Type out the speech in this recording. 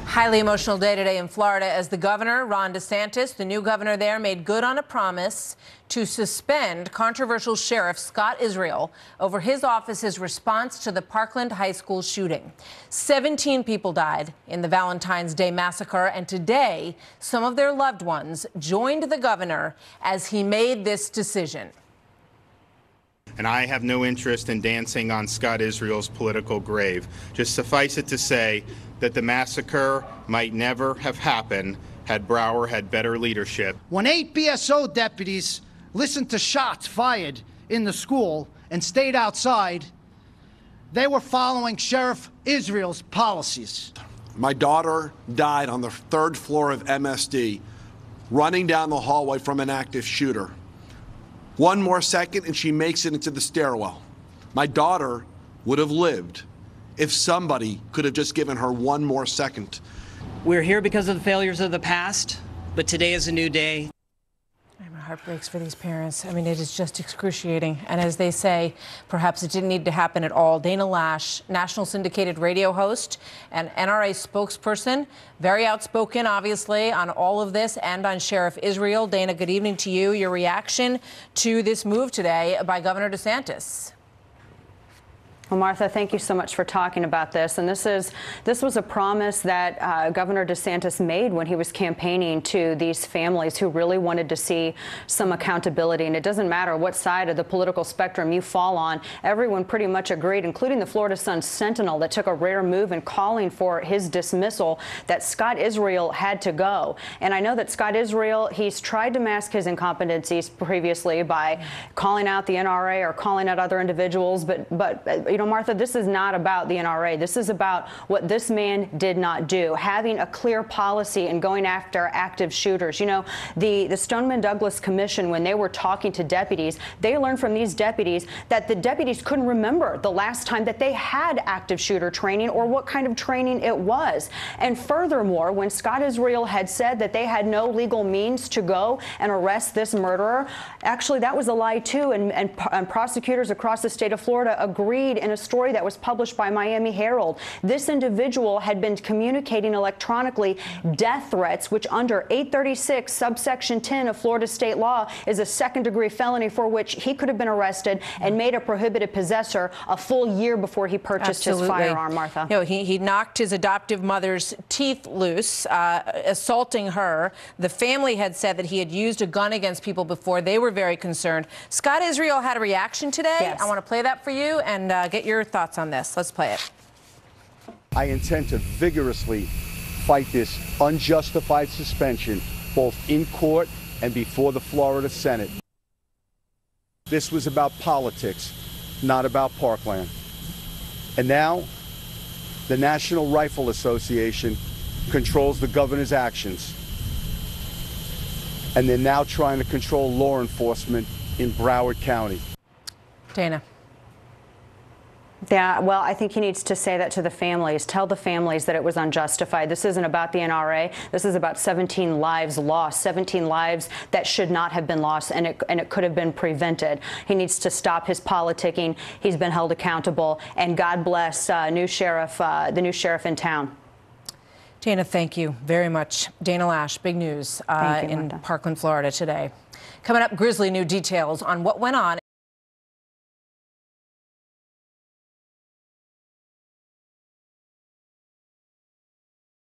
Highly emotional day today in Florida as the governor, Ron DeSantis, the new governor there, made good on a promise to suspend controversial Sheriff Scott Israel over his office's response to the Parkland high school shooting. 17 people died in the Valentine's Day massacre, and today some of their loved ones joined the governor as he made this decision. And I have no interest in dancing on Scott Israel's political grave. Just suffice it to say that the massacre might never have happened had Broward had better leadership. When 8 BSO deputies listened to shots fired in the school and stayed outside, they were following Sheriff Israel's policies. My daughter died on the 3rd floor of MSD, running down the hallway from an active shooter. One more second and she makes it into the stairwell. My daughter would have lived if somebody could have just given her one more second. We're here because of the failures of the past, but today is a new day. My heart breaks for these parents. I mean, it is just excruciating. And as they say, perhaps it didn't need to happen at all. Dana Lash, national syndicated radio host and NRA spokesperson, very outspoken, obviously, on all of this and on Sheriff Israel. Dana, good evening to you. Your reaction to this move today by Governor DeSantis? Well, Martha, thank you so much for talking about this. And this was a promise that Governor DeSantis made when he was campaigning to these families who really wanted to see some accountability. And it doesn't matter what side of the political spectrum you fall on. Everyone pretty much agreed, including the Florida Sun-Sentinel, that took a rare move in calling for his dismissal, that Scott Israel had to go. And I know that Scott Israel, he's tried to mask his incompetencies previously by calling out the NRA or calling out other individuals. But you know, Martha, this is not about the NRA. This is about what this man did not do, having a clear policy and going after active shooters. You know, the Stoneman Douglas Commission, when they were talking to deputies, they learned from these deputies that the deputies couldn't remember the last time that they had active shooter training or what kind of training it was. And furthermore, when Scott Israel had said that they had no legal means to go and arrest this murderer, actually that was a lie too. And prosecutors across the state of Florida agreed in a story that was published by Miami Herald. This individual had been communicating electronically death threats, which under 836 subsection 10 of Florida state law is a second-degree felony for which he could have been arrested and made a prohibited possessor a full year before he purchased his firearm, Martha. You know, he knocked his adoptive mother's teeth loose, assaulting her. The family had said that he had used a gun against people before. They were very concerned. Scott Israel had a reaction today. Yes. I want to play that for you and get your thoughts on this. Let's play it. I intend to vigorously fight this unjustified suspension, both in court and before the Florida Senate. This was about politics, not about Parkland. And now, the National Rifle Association controls the governor's actions. And they're now trying to control law enforcement in Broward County. Dana. Yeah, well, I think he needs to say that to the families. Tell the families that it was unjustified. This isn't about the NRA. This is about 17 lives lost, 17 lives that should not have been lost, and it could have been prevented. He needs to stop his politicking. He's been held accountable, and God bless the new sheriff in town. Dana, thank you very much. Dana Lash, big news in Parkland, Florida today. Coming up, grisly new details on what went on